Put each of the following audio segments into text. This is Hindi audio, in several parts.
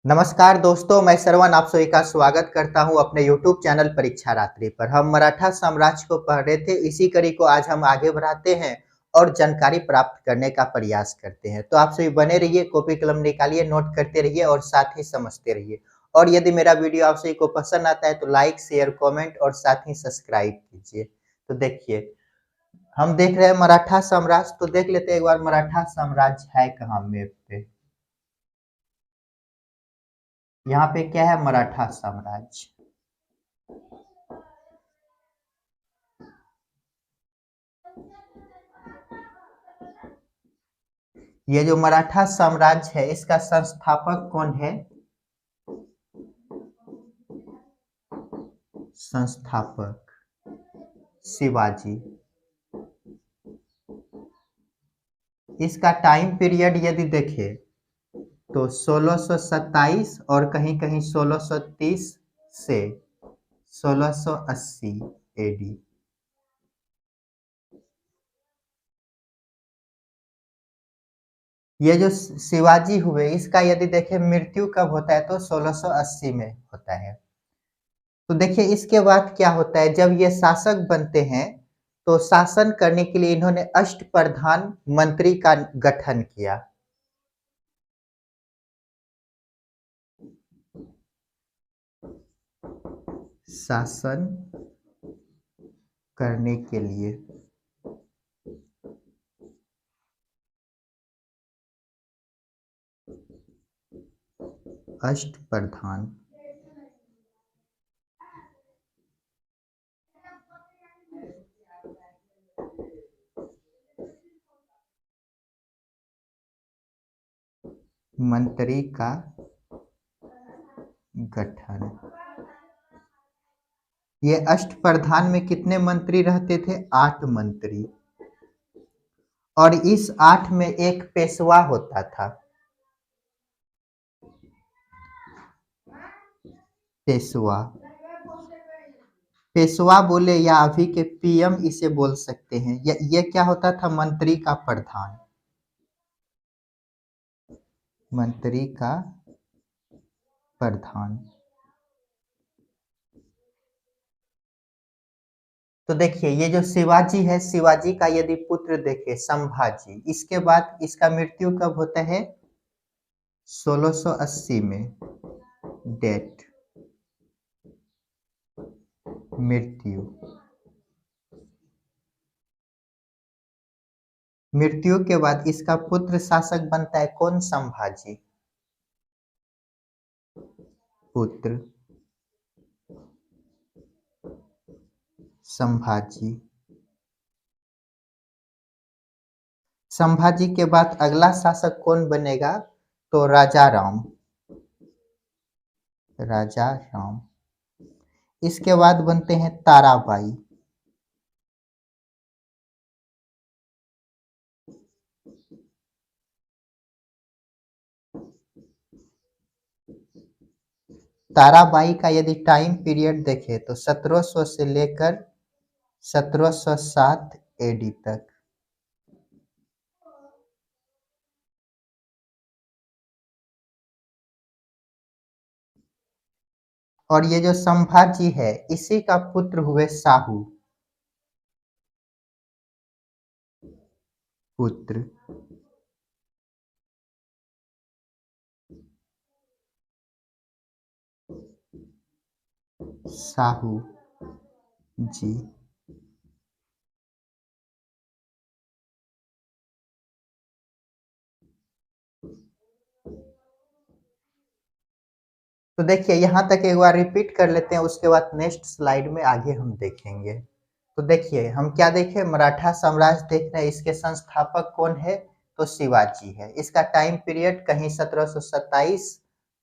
नमस्कार दोस्तों, मैं श्रवण आप सभी का स्वागत करता हूं अपने YouTube चैनल परीक्षा रात्रि पर। हम मराठा साम्राज्य को पढ़ रहे थे, इसी कड़ी को आज हम आगे बढ़ाते हैं और जानकारी प्राप्त करने का प्रयास करते हैं। तो आप सभी बने रहिए, कॉपी कलम निकालिए, नोट करते रहिए और साथ ही समझते रहिए। और यदि मेरा वीडियो आप सभी को पसंद आता है तो लाइक, शेयर, कमेंट और साथ ही सब्सक्राइब कीजिए। तो देखिए, हम देख रहे हैं मराठा साम्राज्य, तो देख लेते हैं एक बार मराठा साम्राज्य है कहाँ मैप पे। यहाँ पे क्या है? मराठा साम्राज्य। ये जो मराठा साम्राज्य है इसका संस्थापक कौन है? संस्थापक शिवाजी। इसका टाइम पीरियड यदि देखें तो 1627 और कहीं कहीं 1630 से 1680 एडी। ये जो शिवाजी हुए इसका यदि देखें मृत्यु कब होता है तो 1680 में होता है। तो देखिए इसके बाद क्या होता है, जब ये शासक बनते हैं तो शासन करने के लिए इन्होंने अष्टप्रधान मंत्री का गठन किया। शासन करने के लिए अष्टप्रधान मंत्री का गठन। ये अष्टप्रधान में कितने मंत्री रहते थे? 8 मंत्री। और इस 8 में एक पेशवा होता था। पेशवा, पेशवा बोले या अभी के पीएम इसे बोल सकते हैं। ये क्या होता था? मंत्री का प्रधान। मंत्री का प्रधान। तो देखिए ये जो शिवाजी है, शिवाजी का यदि पुत्र देखे संभाजी, इसके बाद इसका मृत्यु कब होता है? 1680 में। डेथ, मृत्यु। मृत्यु के बाद इसका पुत्र शासक बनता है कौन? संभाजी। पुत्र संभाजी। संभाजी के बाद अगला शासक कौन बनेगा? तो राजा राम। राजा राम। इसके बाद बनते हैं ताराबाई। ताराबाई का यदि टाइम पीरियड देखें तो 1700 से लेकर 1707 एडी तक। और ये जो संभाजी है इसी का पुत्र हुए शाहू। पुत्र शाहू जी। तो देखिए यहाँ तक एक बार रिपीट कर लेते हैं, उसके बाद नेक्स्ट स्लाइड में आगे हम देखेंगे। तो देखिए हम क्या देखें, मराठा साम्राज्य देख रहे हैं, इसके संस्थापक कौन है? तो शिवाजी है। इसका टाइम पीरियड कहीं 1727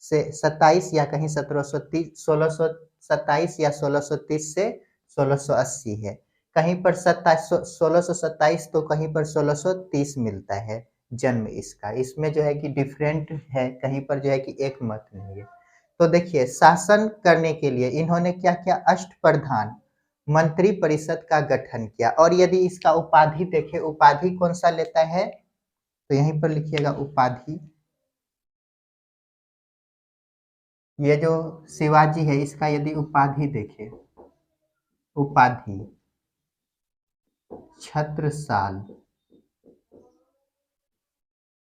से 27 या कहीं 1730, 1627 या 1630 से 1680 है। कहीं पर 1627 तो कहीं पर 1630 मिलता है जन्म इसका। इसमें जो है कि डिफरेंट है, कहीं पर जो है कि एक मत नहीं है। तो देखिए शासन करने के लिए इन्होंने क्या किया? अष्टप्रधान मंत्री परिषद का गठन किया। और यदि इसका उपाधि देखें, उपाधि कौन सा लेता है? तो यहीं पर लिखिएगा उपाधि। ये जो शिवाजी है इसका यदि उपाधि देखें, उपाधि छत्रसाल,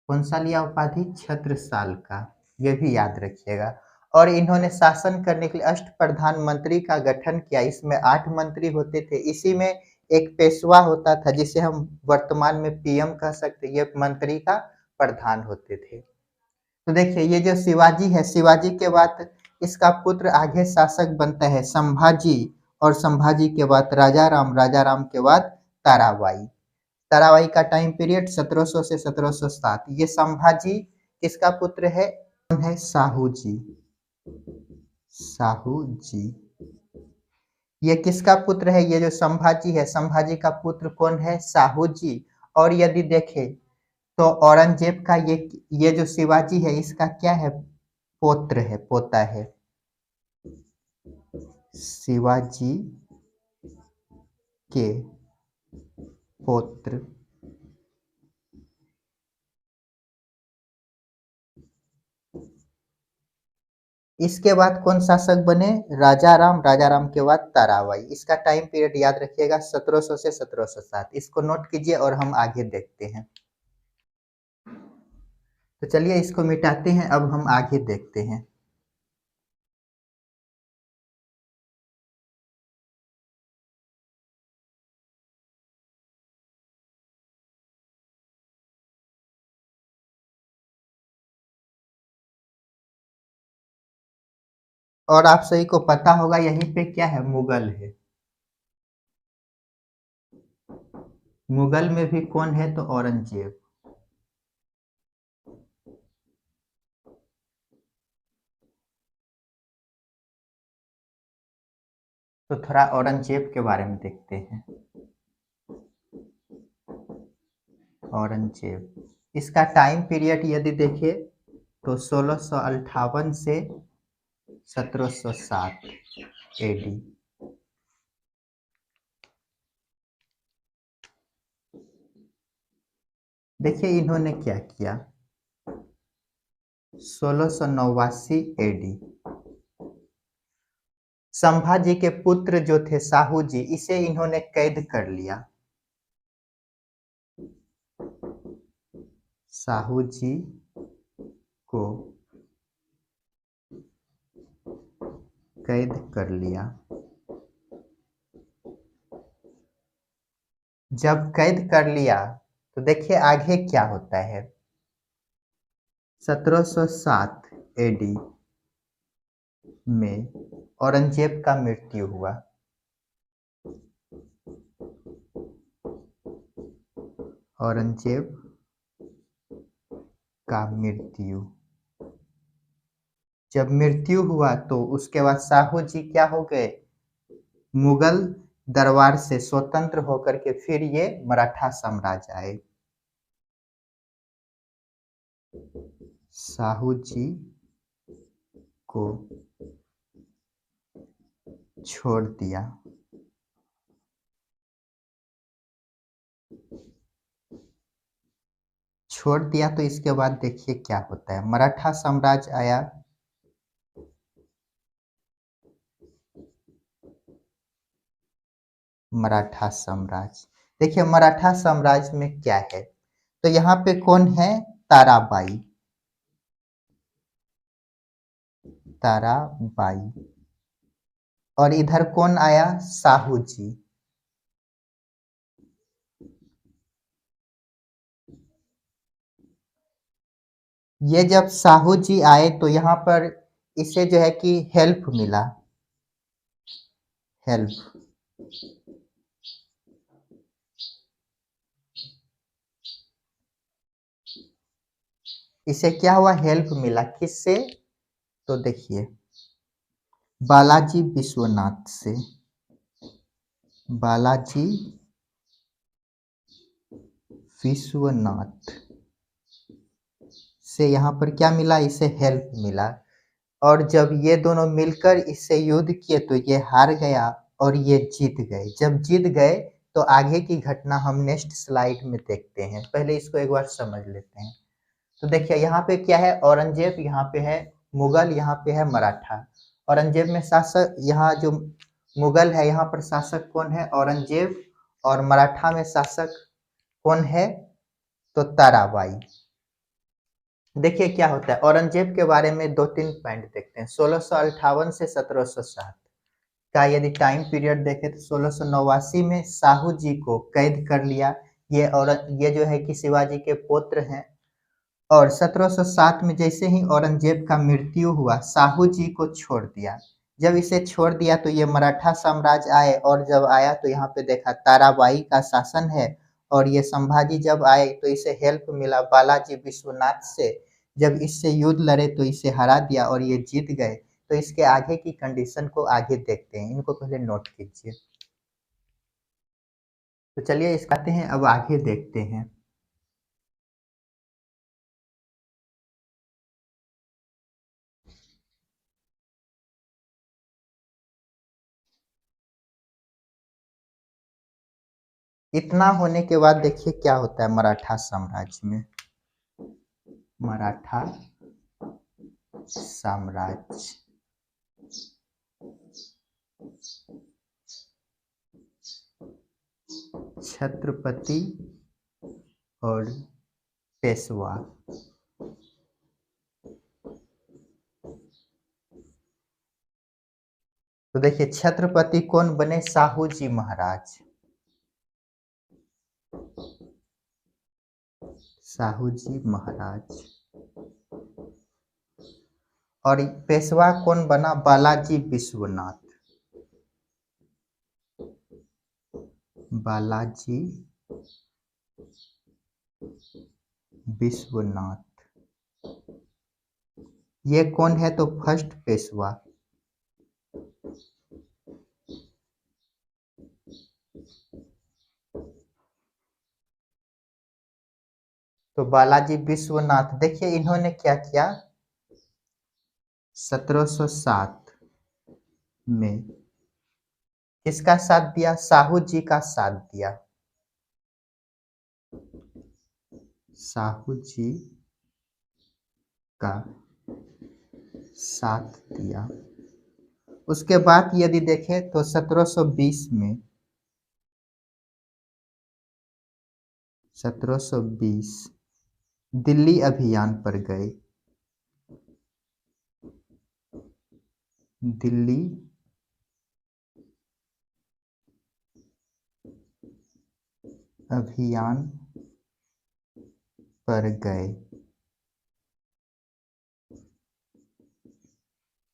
कौन सा लिया उपाधि? छत्रसाल का, ये भी याद रखिएगा। और इन्होंने शासन करने के लिए अष्ट प्रधानमंत्री का गठन किया, इसमें 8 मंत्री होते थे, इसी में एक पेशवा होता था जिसे हम वर्तमान में पीएम कह सकते, ये मंत्री का प्रधान होते थे। तो देखिए ये जो शिवाजी है, शिवाजी के बाद इसका पुत्र आगे शासक बनता है संभाजी, और संभाजी के बाद राजा राम, राजा राम के बाद ताराबाई। ताराबाई का टाइम पीरियड 1700 से 1707। ये संभाजी किसका पुत्र है? कौन है? साहू जी, साहू जी। ये किसका पुत्र है? ये जो संभाजी है, संभाजी का पुत्र कौन है? साहू जी। और यदि देखें तो औरंगजेब का ये जो शिवाजी है इसका क्या है? पोत्र है, पोता है। शिवाजी के पुत्र इसके बाद कौन शासक बने? राजा राम, राजा राम के बाद ताराबाई। इसका टाइम पीरियड याद रखिएगा 1700 से 1707। इसको नोट कीजिए और हम आगे देखते हैं। तो चलिए इसको मिटाते हैं, अब हम आगे देखते हैं। और आप सभी को पता होगा यहीं पे क्या है? मुगल है। मुगल में भी कौन है? तो औरंगजेब। तो थोड़ा औरंगजेब के बारे में देखते हैं। औरंगजेब, इसका टाइम पीरियड यदि देखें तो 1658 से 1707 एडी। देखिए इन्होंने क्या किया, 1689 एडी। संभाजी के पुत्र जो थे साहू जी, इसे इन्होंने कैद कर लिया। साहू जी को कैद कर लिया। जब कैद कर लिया तो देखिए आगे क्या होता है। 1707 एडी में औरंगजेब का मृत्यु हुआ। औरंगजेब का मृत्यु, जब मृत्यु हुआ तो उसके बाद साहू जी क्या हो गए? मुगल दरबार से स्वतंत्र होकर के फिर ये मराठा साम्राज्य आए। साहू जी को छोड़ दिया। छोड़ दिया तो इसके बाद देखिए क्या होता है, मराठा साम्राज्य आया। मराठा साम्राज्य, देखिए मराठा साम्राज्य में क्या है, तो यहाँ पे कौन है? ताराबाई, ताराबाई। और इधर कौन आया? साहू जी। ये जब साहू जी आए तो यहाँ पर इसे जो है कि हेल्प मिला, हेल्प। इसे क्या हुआ? हेल्प मिला, किससे? तो देखिए बालाजी विश्वनाथ से। बालाजी विश्वनाथ से यहाँ पर क्या मिला? इसे हेल्प मिला। और जब ये दोनों मिलकर इससे युद्ध किए तो ये हार गया और ये जीत गए। जब जीत गए तो आगे की घटना हम नेक्स्ट स्लाइड में देखते हैं, पहले इसको एक बार समझ लेते हैं। तो देखिए यहाँ पे क्या है? औरंगजेब, यहाँ पे है मुगल, यहाँ पे है मराठा। औरंगजेब में शासक, यहाँ जो मुगल है यहाँ पर शासक कौन है? औरंगजेब। और मराठा में शासक कौन है? तो ताराबाई। देखिए क्या होता है, औरंगजेब के बारे में दो तीन पॉइंट देखते हैं। 1658 से 1760 का यदि टाइम पीरियड देखें तो 1689 में साहू जी को कैद कर लिया। ये जो है कि शिवाजी के पुत्र हैं। और 1707 में जैसे ही औरंगजेब का मृत्यु हुआ, साहू जी को छोड़ दिया। जब इसे छोड़ दिया तो ये मराठा साम्राज्य आए, और जब आया तो यहाँ पे देखा ताराबाई का शासन है। और ये संभाजी जब आए तो इसे हेल्प मिला बालाजी विश्वनाथ से। जब इससे युद्ध लड़े तो इसे हरा दिया और ये जीत गए। तो इसके आगे की कंडीशन को आगे देखते हैं, इनको पहले नोट कीजिए। तो चलिए इस आते हैं, अब आगे देखते हैं। इतना होने के बाद देखिए क्या होता है मराठा साम्राज्य में। मराठा साम्राज्य, छत्रपति और पेशवा। तो देखिए छत्रपति कौन बने? साहू जी महाराज। साहू जी महाराज। और पेशवा कौन बना? बालाजी विश्वनाथ। बालाजी विश्वनाथ। ये कौन है? तो फर्स्ट पेशवा। तो बालाजी विश्वनाथ, देखिए इन्होंने क्या किया 1707 में, किसका साथ दिया? साहू जी का साथ दिया। साहू जी का साथ दिया। उसके बाद यदि देखें तो 1720 में, 1720 दिल्ली अभियान पर गए। दिल्ली अभियान पर गए।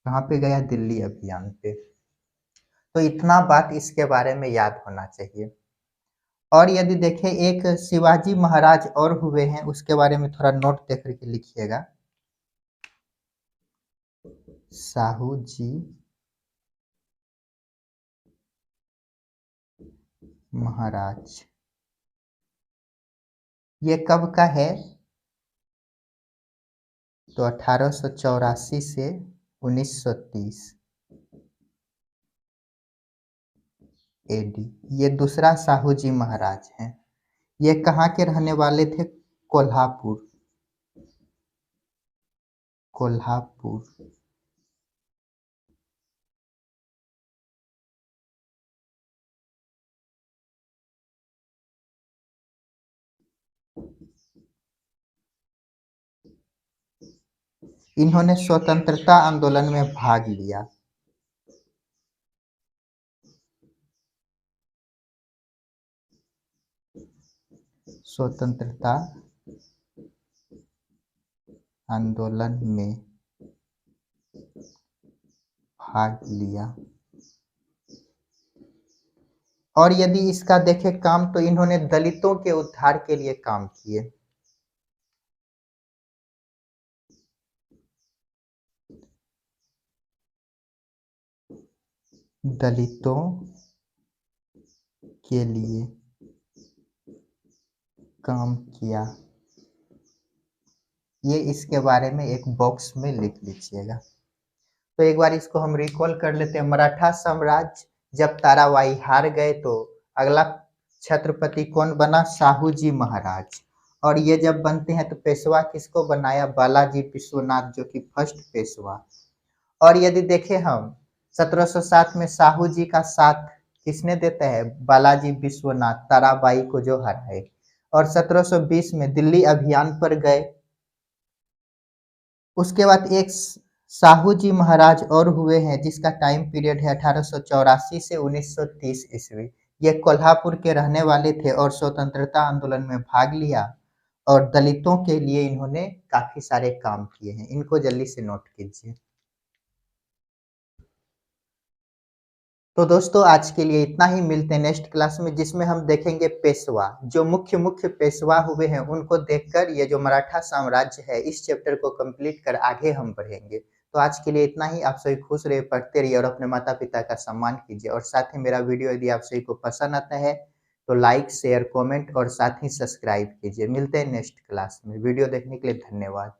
कहाँ पे गया? दिल्ली अभियान पे। तो इतना बात इसके बारे में याद होना चाहिए। और यदि देखें एक शिवाजी महाराज और हुए हैं, उसके बारे में थोड़ा नोट दे करके लिखिएगा। साहू जी महाराज, ये कब का है? तो 1884 से 1930 एडी। ये दूसरा साहू जी महाराज हैं। ये कहाँ के रहने वाले थे? कोल्हापुर। कोल्हापुर। इन्होंने स्वतंत्रता आंदोलन में भाग लिया। स्वतंत्रता आंदोलन में भाग लिया। और यदि इसका देखें काम, तो इन्होंने दलितों के उद्धार के लिए काम किए। दलितों के लिए काम किया। ये इसके बारे में एक बॉक्स में लिख लीजिएगा। तो एक बार इसको हम रिकॉल कर लेते हैं। मराठा साम्राज्य जब ताराबाई हार गए तो अगला छत्रपति कौन बना? साहू जी महाराज। और ये जब बनते हैं तो पेशवा किसको बनाया? बालाजी विश्वनाथ, जो कि फर्स्ट पेशवा। और यदि देखें हम 1707 में साहू जी का साथ किसने देता है? बालाजी विश्वनाथ, ताराबाई को जो हराए। और 1720 में दिल्ली अभियान पर गए। उसके बाद एक साहू जी महाराज और हुए हैं जिसका टाइम पीरियड है 1884 से 1930 ईस्वी। ये कोल्हापुर के रहने वाले थे और स्वतंत्रता आंदोलन में भाग लिया और दलितों के लिए इन्होंने काफी सारे काम किए हैं। इनको जल्दी से नोट कीजिए। तो दोस्तों आज के लिए इतना ही, मिलते हैं नेक्स्ट क्लास में जिसमें हम देखेंगे पेशवा। जो मुख्य मुख्य पेशवा हुए हैं उनको देखकर ये जो मराठा साम्राज्य है इस चैप्टर को कंप्लीट कर आगे हम बढ़ेंगे। तो आज के लिए इतना ही। आप सभी खुश रहिए, पढ़ते रहिए और अपने माता पिता का सम्मान कीजिए। और साथ ही मेरा वीडियो यदि आप सभी को पसंद आता है तो लाइक शेयर कमेंट और साथ ही सब्सक्राइब कीजिए। मिलते हैं नेक्स्ट क्लास में। वीडियो देखने के लिए धन्यवाद।